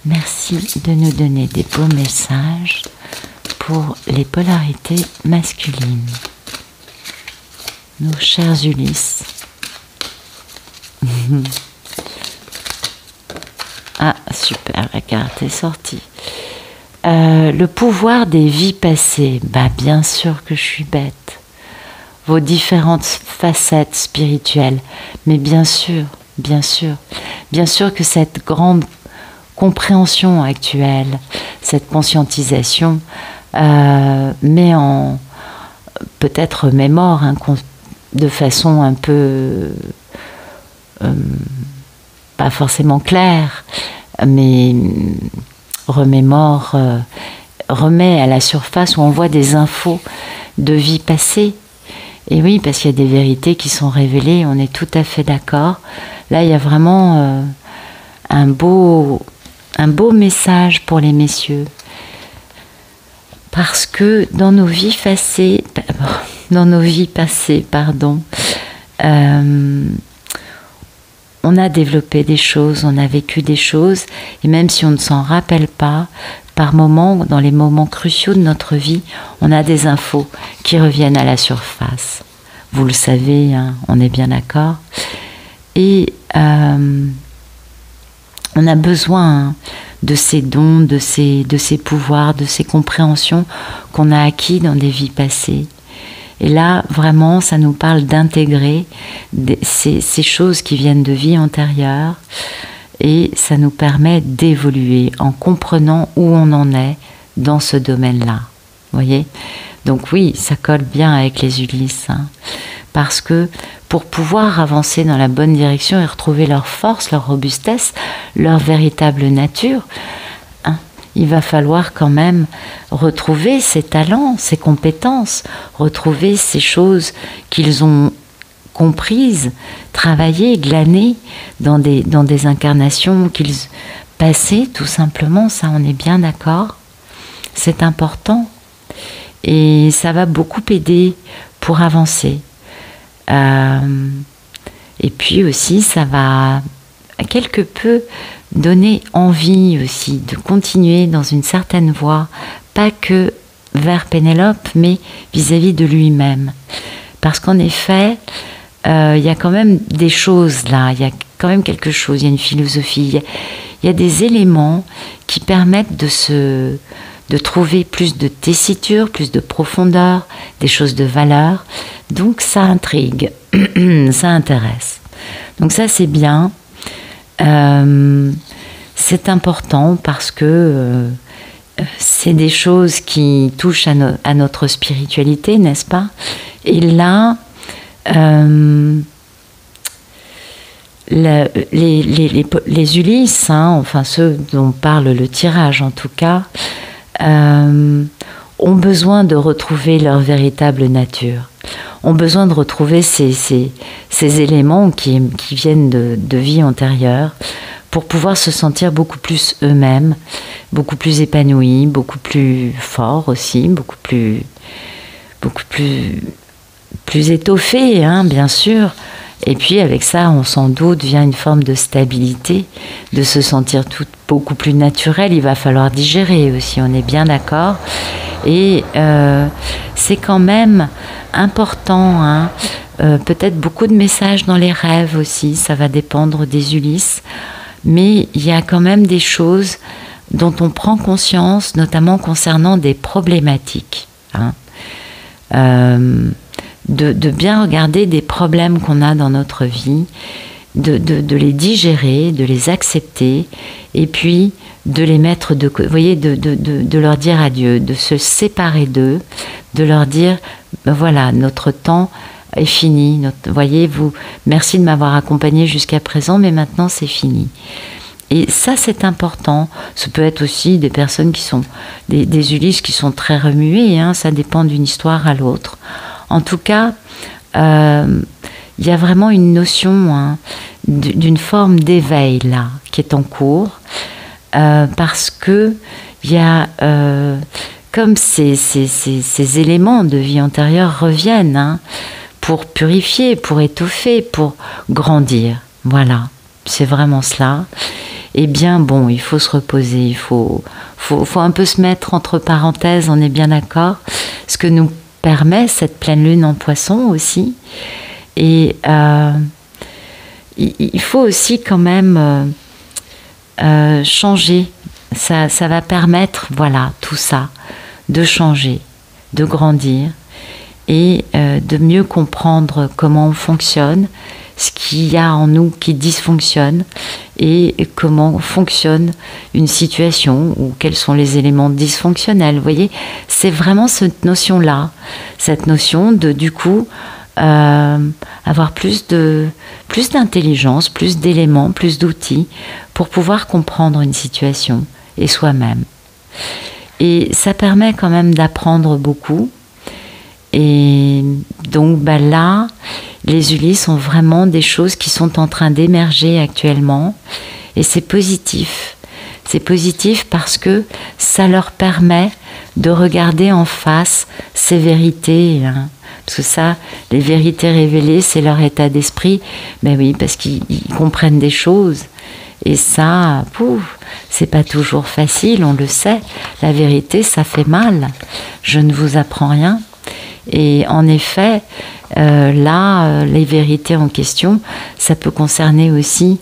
merci de nous donner des beaux messages pour les polarités masculines. Nos chers Ulysses. Ah, super, la carte est sortie. Le pouvoir des vies passées. Bah, bien sûr que je suis bête. Vos différentes facettes spirituelles. Mais bien sûr que cette grande compréhension actuelle, cette conscientisation, met en peut-être remémore de façon un peu pas forcément claire, mais remémore, remet à la surface où on voit des infos de vie passée. Et oui, parce qu'il y a des vérités qui sont révélées, on est tout à fait d'accord. Là, il y a vraiment un beau message pour les messieurs. Parce que dans nos vies passées, on a développé des choses, on a vécu des choses, et même si on ne s'en rappelle pas, par moments, dans les moments cruciaux de notre vie, on a des infos qui reviennent à la surface. Vous le savez, hein, on est bien d'accord. Et on a besoin de ces dons, de ces pouvoirs, de ces compréhensions qu'on a acquis dans des vies passées. Et là, vraiment, ça nous parle d'intégrer ces choses qui viennent de vie antérieure, et ça nous permet d'évoluer en comprenant où on en est dans ce domaine-là. Vous voyez ? Donc oui, ça colle bien avec les Ulysses, hein, parce que pour pouvoir avancer dans la bonne direction et retrouver leur force, leur robustesse, leur véritable nature, hein, il va falloir quand même retrouver ces talents, ces compétences, retrouver ces choses qu'ils ont comprises, travaillées, glanées dans des incarnations qu'ils passaient, tout simplement, ça on est bien d'accord. C'est important et ça va beaucoup aider pour avancer. Et puis aussi, ça va quelque peu donner envie aussi de continuer dans une certaine voie, pas que vers Pénélope, mais vis-à-vis de lui-même. Parce qu'en effet, il y a quand même des choses là, il y a quand même quelque chose, il y a une philosophie, il y a des éléments qui permettent de trouver plus de tessiture, plus de profondeur, des choses de valeur. Donc ça intrigue, ça intéresse. Donc ça c'est bien, c'est important parce que c'est des choses qui touchent à notre spiritualité, n'est-ce pas? Et là, les Ulysses, hein, enfin ceux dont parle le tirage en tout cas, ont besoin de retrouver leur véritable nature, ont besoin de retrouver ces éléments qui viennent de vie antérieure pour pouvoir se sentir beaucoup plus eux-mêmes, beaucoup plus épanouis, beaucoup plus forts aussi, beaucoup plus étoffés, hein, bien sûr, Et puis avec ça, on s'en doute, vient une forme de stabilité, de se sentir tout beaucoup plus naturel. Il va falloir digérer aussi, on est bien d'accord. Et c'est quand même important, hein, peut-être beaucoup de messages dans les rêves aussi, ça va dépendre des Ulysses. Mais il y a quand même des choses dont on prend conscience, notamment concernant des problématiques. Hein. De bien regarder des problèmes qu'on a dans notre vie, de les digérer, de les accepter, et puis de les mettre de côté. Vous voyez, de leur dire adieu, de se séparer d'eux, de leur dire, ben voilà, notre temps est fini. Voyez, merci de m'avoir accompagné jusqu'à présent, mais maintenant c'est fini. Et ça, c'est important. Ça peut être aussi des personnes qui sont des Ulysses qui sont très remuées, hein, ça dépend d'une histoire à l'autre. En tout cas, il y a vraiment une notion, hein, d'une forme d'éveil là qui est en cours, parce que il y a comme ces éléments de vie antérieure reviennent, hein, pour purifier, pour étoffer, pour grandir. Voilà, c'est vraiment cela. Eh bien, bon, il faut se reposer, il faut un peu se mettre entre parenthèses, on est bien d'accord, ce que nous permet cette pleine lune en Poisson aussi. Et il faut aussi quand même changer. Ça va permettre, voilà, tout ça, de changer, de grandir et de mieux comprendre comment on fonctionne, ce qu'il y a en nous qui dysfonctionne et comment fonctionne une situation ou quels sont les éléments dysfonctionnels. Vous voyez, c'est vraiment cette notion-là, cette notion de, du coup, avoir plus d'intelligence, plus d'éléments, plus d'outils pour pouvoir comprendre une situation et soi-même. Et ça permet quand même d'apprendre beaucoup. Et donc bah là, les Ulysses ont vraiment des choses qui sont en train d'émerger actuellement. Et c'est positif. C'est positif parce que ça leur permet de regarder en face ces vérités. Hein. Parce que ça, les vérités révélées, c'est leur état d'esprit. Ben oui, parce qu'ils comprennent des choses. Et ça, pouf, c'est pas toujours facile, on le sait. La vérité, ça fait mal. Je ne vous apprends rien. Et en effet, là, les vérités en question, ça peut concerner aussi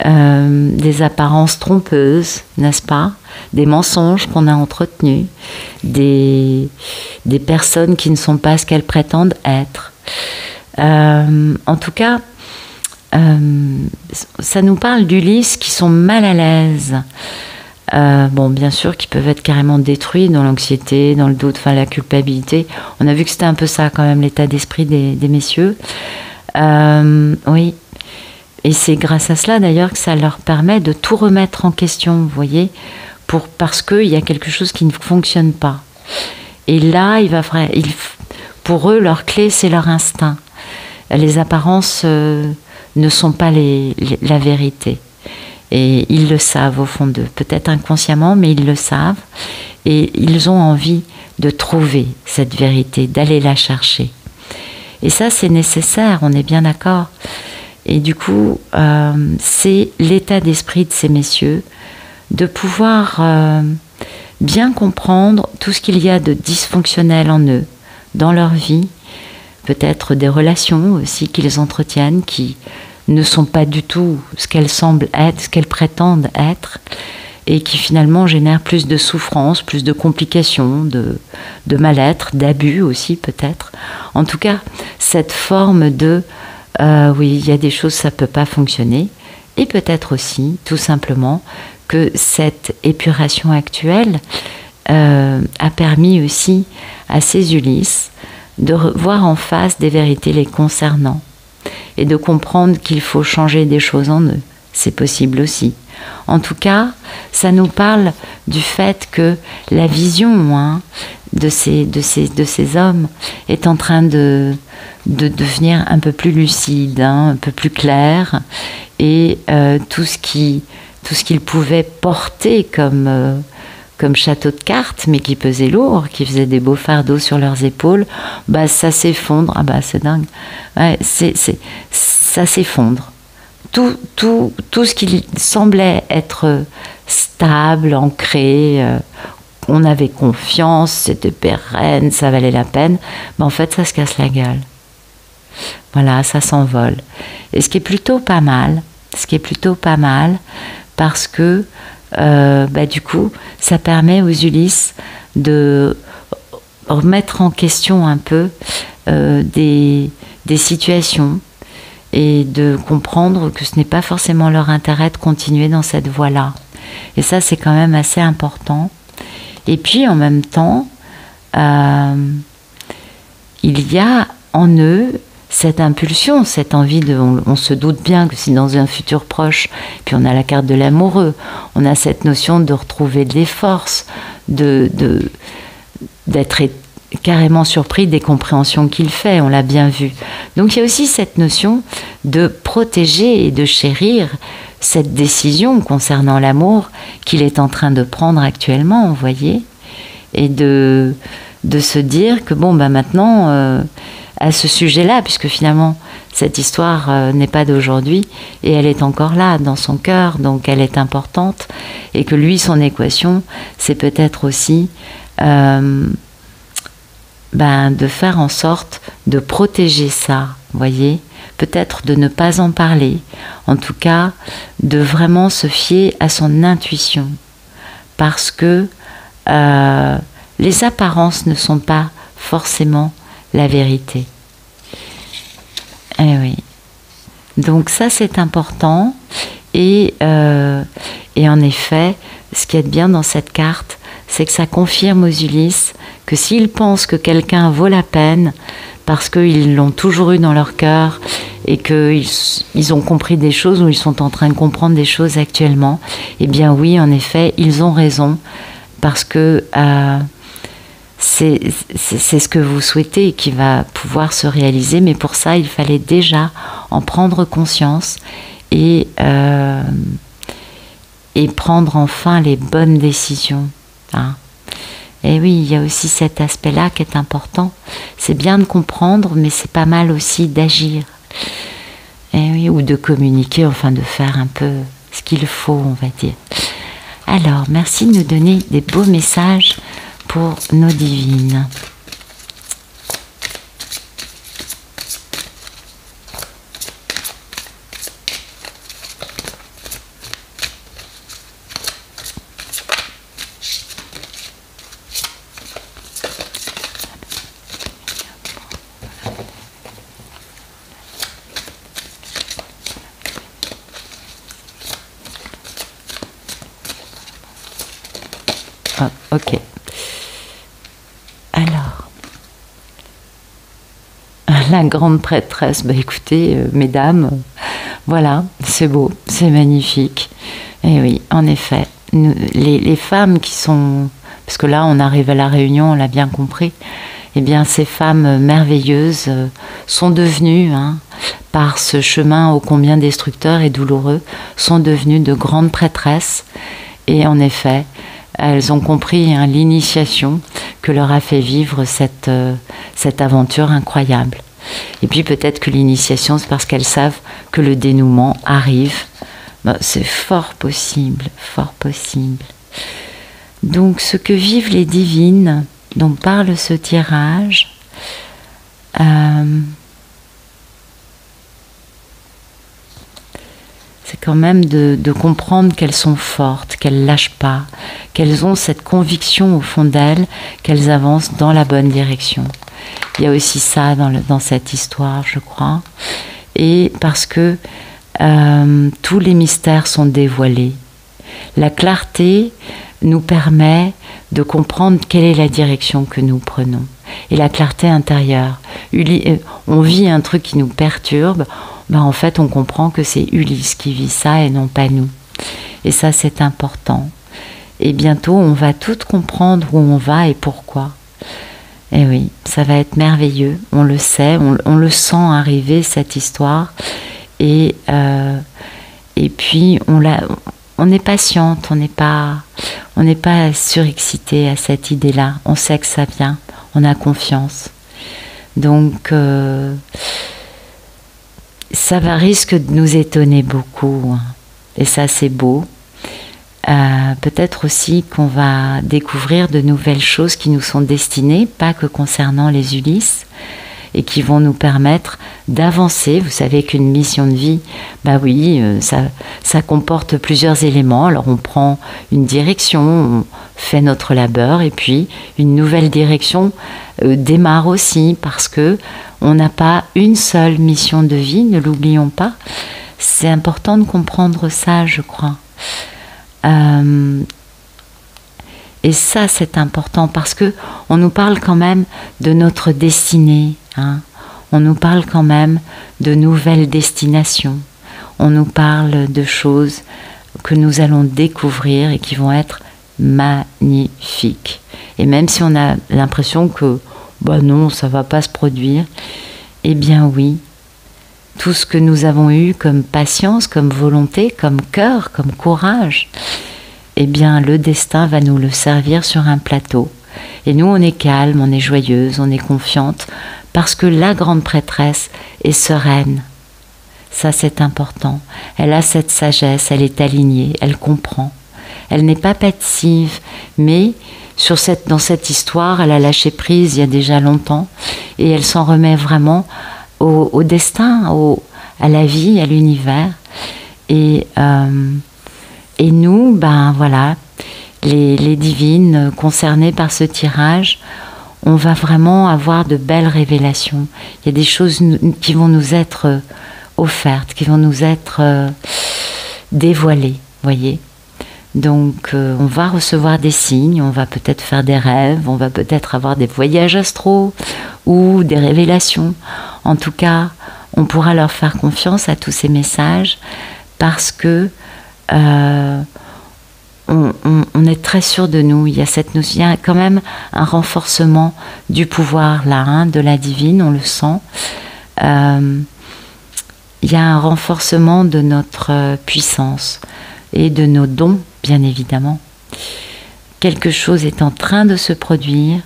des apparences trompeuses, n'est-ce pas? Des mensonges qu'on a entretenus, des personnes qui ne sont pas ce qu'elles prétendent être. En tout cas, ça nous parle d'Ulysse qui sont mal à l'aise. Bon, bien sûr, qui peuvent être carrément détruits dans l'anxiété, dans le doute, enfin la culpabilité. On a vu que c'était un peu ça quand même, l'état d'esprit des messieurs. Oui. Et c'est grâce à cela d'ailleurs que ça leur permet de tout remettre en question, vous voyez, parce qu'il y a quelque chose qui ne fonctionne pas. Et là, pour eux, leur clé, c'est leur instinct. Les apparences ne sont pas la vérité. Et ils le savent au fond d'eux, peut-être inconsciemment, mais ils le savent. Et ils ont envie de trouver cette vérité, d'aller la chercher. Et ça, c'est nécessaire, on est bien d'accord. Et du coup, c'est l'état d'esprit de ces messieurs, de pouvoir bien comprendre tout ce qu'il y a de dysfonctionnel en eux, dans leur vie, peut-être des relations aussi qu'ils entretiennent, qui ne sont pas du tout ce qu'elles semblent être, ce qu'elles prétendent être, et qui finalement génèrent plus de souffrance, plus de complications, de mal-être, d'abus aussi peut-être. En tout cas, cette forme de oui, il y a des choses, ça ne peut pas fonctionner, et peut-être aussi, tout simplement, que cette épuration actuelle a permis aussi à ces Ulysses de voir en face des vérités les concernant et de comprendre qu'il faut changer des choses en eux. C'est possible aussi. En tout cas, ça nous parle du fait que la vision de ces hommes est en train de devenir un peu plus lucide, un peu plus clair, et tout ce qu'ils pouvaient porter comme château de cartes, mais qui pesaient lourd, qui faisaient des beaux fardeaux sur leurs épaules, bah ça s'effondre. Ah bah c'est dingue. Ouais, ça s'effondre. Tout ce qui semblait être stable, ancré, on avait confiance, c'était pérenne, ça valait la peine, mais en fait ça se casse la gueule. Voilà, ça s'envole. Et ce qui est plutôt pas mal, parce que du coup, ça permet aux Ulysses de remettre en question un peu des situations et de comprendre que ce n'est pas forcément leur intérêt de continuer dans cette voie-là. Et ça, c'est quand même assez important. Et puis, en même temps, il y a en eux cette impulsion, cette envie de... On se doute bien que si dans un futur proche, puis on a la carte de l'amoureux, on a cette notion de retrouver des forces, d'être carrément surpris des compréhensions qu'il fait, on l'a bien vu. Donc il y a aussi cette notion de protéger et de chérir cette décision concernant l'amour qu'il est en train de prendre actuellement, vous voyez, et de se dire que bon, maintenant... à ce sujet-là, puisque finalement cette histoire n'est pas d'aujourd'hui et elle est encore là dans son cœur, donc elle est importante, et que lui, son équation, c'est peut-être aussi de faire en sorte de protéger ça, voyez, peut-être de ne pas en parler, en tout cas de vraiment se fier à son intuition, parce que les apparences ne sont pas forcément la vérité. Eh oui. Donc ça, c'est important. Et en effet, ce qui est bien dans cette carte, c'est que ça confirme aux Ulysses que s'ils pensent que quelqu'un vaut la peine, parce qu'ils l'ont toujours eu dans leur cœur et qu'ils ont compris des choses ou ils sont en train de comprendre des choses actuellement, eh bien oui, en effet, ils ont raison, parce que... c'est ce que vous souhaitez qui va pouvoir se réaliser, mais pour ça, il fallait déjà en prendre conscience et prendre enfin les bonnes décisions. Hein. Et oui, il y a aussi cet aspect-là qui est important. C'est bien de comprendre, mais c'est pas mal aussi d'agir. Et oui, ou de communiquer, enfin de faire un peu ce qu'il faut, on va dire. Alors, merci de nous donner des beaux messages pour nos divines. Ah, ok. Alors, la grande prêtresse, écoutez, mesdames, voilà, c'est beau, c'est magnifique. Et oui, en effet, les femmes qui sont... Parce que là, on arrive à la réunion, on l'a bien compris. Eh bien, ces femmes merveilleuses sont devenues, par ce chemin ô combien destructeur et douloureux, sont devenues de grandes prêtresses. Et en effet, elles ont compris l'initiation que leur a fait vivre cette aventure incroyable. Et puis peut-être que l'initiation, c'est parce qu'elles savent que le dénouement arrive. C'est fort possible, fort possible. Donc ce que vivent les divines, dont parle ce tirage, c'est quand même de comprendre qu'elles sont fortes, qu'elles ne lâchent pas, qu'elles ont cette conviction au fond d'elles, qu'elles avancent dans la bonne direction. Il y a aussi ça dans cette histoire, je crois. Et parce que tous les mystères sont dévoilés. La clarté nous permet de comprendre quelle est la direction que nous prenons. Et la clarté intérieure. On vit un truc qui nous perturbe, en fait on comprend que c'est Ulysse qui vit ça et non pas nous. Et ça c'est important. Et bientôt on va toutes comprendre où on va et pourquoi. Et oui, ça va être merveilleux, on le sait, on le sent arriver cette histoire. Et puis on est patiente, on n'est pas surexcité à cette idée-là. On sait que ça vient, on a confiance. Donc, ça risque de nous étonner beaucoup, hein. Et ça, c'est beau. Peut-être aussi qu'on va découvrir de nouvelles choses qui nous sont destinées, pas que concernant les Ulysses, et qui vont nous permettre d'avancer. Vous savez qu'une mission de vie, bah oui, ça comporte plusieurs éléments. Alors on prend une direction, on fait notre labeur, et puis une nouvelle direction démarre aussi, parce que on n'a pas une seule mission de vie, ne l'oublions pas. C'est important de comprendre ça, je crois. Et ça, c'est important parce que on nous parle quand même de notre destinée, hein. On nous parle quand même de nouvelles destinations. On nous parle de choses que nous allons découvrir et qui vont être magnifiques. Et même si on a l'impression que bah non, ça va pas se produire, eh bien oui. Tout ce que nous avons eu comme patience, comme volonté, comme cœur, comme courage, eh bien le destin va nous le servir sur un plateau. Et nous, on est calme, on est joyeuse, on est confiante, parce que la grande prêtresse est sereine. Ça, c'est important. Elle a cette sagesse, elle est alignée, elle comprend. Elle n'est pas passive, mais dans cette histoire, elle a lâché prise il y a déjà longtemps, et elle s'en remet vraiment au destin, à la vie, à l'univers. Et nous, ben voilà, les divines concernées par ce tirage, on va vraiment avoir de belles révélations. Il y a des choses qui vont nous être offertes, qui vont nous être dévoilées, voyez. Donc on va recevoir des signes, on va peut-être faire des rêves, on va peut-être avoir des voyages astraux ou des révélations. En tout cas, on pourra leur faire confiance à tous ces messages parce que on est très sûr de nous. Il y a quand même un renforcement du pouvoir là, hein, de la divine, on le sent. Il y a un renforcement de notre puissance et de nos dons, bien évidemment. Quelque chose est en train de se produire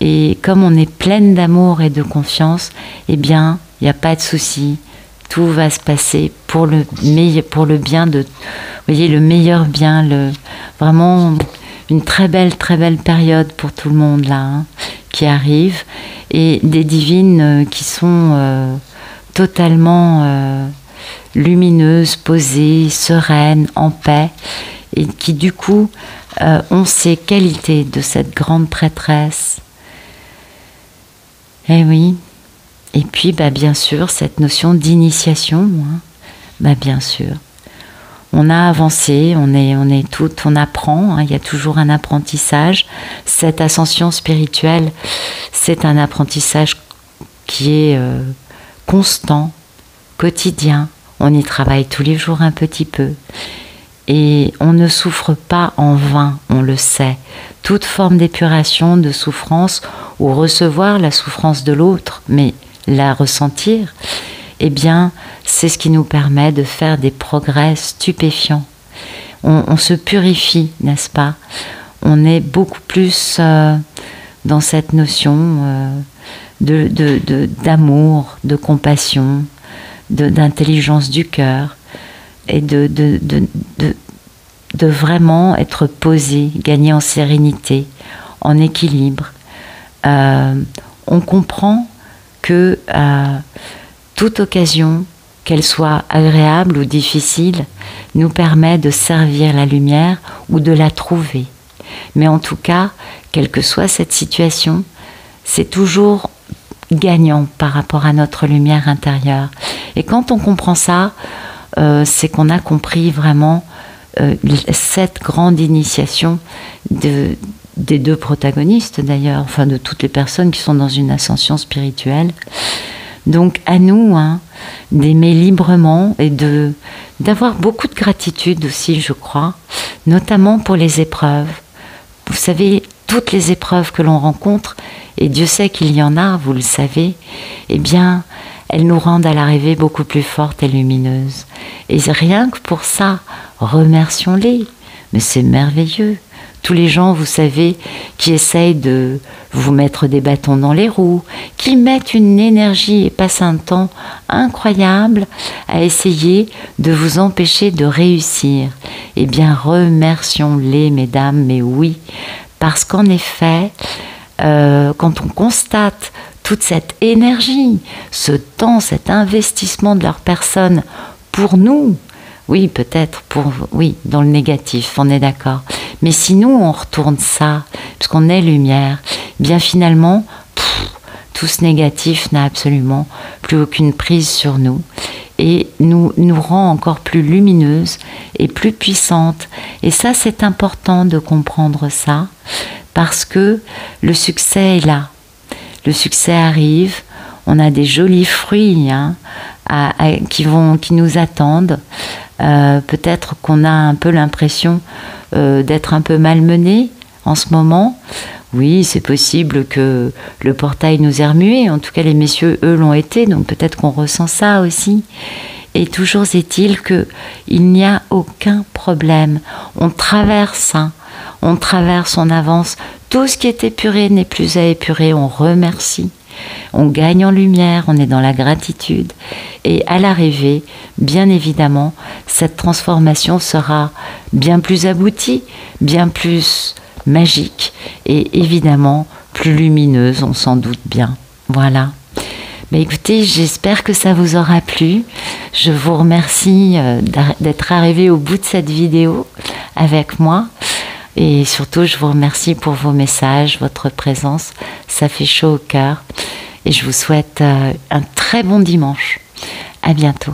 et comme on est pleine d'amour et de confiance, eh bien, il n'y a pas de souci. Tout va se passer pour le bien de... Vous voyez, le meilleur bien, vraiment une très belle période pour tout le monde là, hein, qui arrive. Et des divines qui sont totalement lumineuses, posées, sereines, en paix, et qui du coup ont ces qualités de cette grande prêtresse. Eh oui. Et puis, bah, bien sûr, cette notion d'initiation, hein, bah, bien sûr. On a avancé, on est toutes, on apprend, hein, il y a toujours un apprentissage. Cette ascension spirituelle, c'est un apprentissage qui est constant, quotidien. On y travaille tous les jours un petit peu. Et on ne souffre pas en vain, on le sait. Toute forme d'épuration, de souffrance, ou recevoir la souffrance de l'autre, mais la ressentir, eh bien, c'est ce qui nous permet de faire des progrès stupéfiants. On se purifie, n'est-ce pas? On est beaucoup plus dans cette notion d'amour, de compassion, d'intelligence du cœur, et de vraiment être posé, gagner en sérénité, en équilibre. On comprend que toute occasion, qu'elle soit agréable ou difficile, nous permet de servir la lumière ou de la trouver. Mais en tout cas, quelle que soit cette situation, c'est toujours gagnant par rapport à notre lumière intérieure. Et quand on comprend ça, c'est qu'on a compris vraiment cette grande initiation des deux protagonistes d'ailleurs, enfin de toutes les personnes qui sont dans une ascension spirituelle. Donc à nous, hein, d'aimer librement et d'avoir beaucoup de gratitude aussi, je crois, notamment pour les épreuves. Vous savez, toutes les épreuves que l'on rencontre, et Dieu sait qu'il y en a, vous le savez, eh bien, elles nous rendent à l'arrivée beaucoup plus fortes et lumineuses. Et rien que pour ça, remercions-les. Mais c'est merveilleux. Tous les gens, vous savez, qui essayent de vous mettre des bâtons dans les roues, qui mettent une énergie et passent un temps incroyable à essayer de vous empêcher de réussir. Eh bien, remercions-les, mesdames, mais oui. Parce qu'en effet, quand on constate toute cette énergie, ce temps, cet investissement de leur personne pour nous, oui, peut-être dans le négatif, on est d'accord. Mais si nous, on retourne ça, puisqu'on est lumière, bien finalement, tout ce négatif n'a absolument plus aucune prise sur nous et nous rend encore plus lumineuses et plus puissantes. Et ça, c'est important de comprendre ça, parce que le succès est là. Le succès arrive, on a des jolis fruits qui nous attendent. Peut-être qu'on a un peu l'impression d'être un peu malmené en ce moment. Oui, c'est possible que le portail nous ait remué. En tout cas, les messieurs, eux, l'ont été. Donc peut-être qu'on ressent ça aussi. Et toujours est-il qu'il n'y a aucun problème. On traverse, on traverse, on avance. Tout ce qui est épuré n'est plus à épurer. On remercie. On gagne en lumière, on est dans la gratitude. Et à l'arrivée, bien évidemment, cette transformation sera bien plus aboutie, bien plus magique et évidemment plus lumineuse, on s'en doute bien. Voilà. Mais écoutez, j'espère que ça vous aura plu. Je vous remercie d'être arrivé au bout de cette vidéo avec moi. Et surtout, je vous remercie pour vos messages, votre présence. Ça fait chaud au cœur. Et je vous souhaite un très bon dimanche. À bientôt.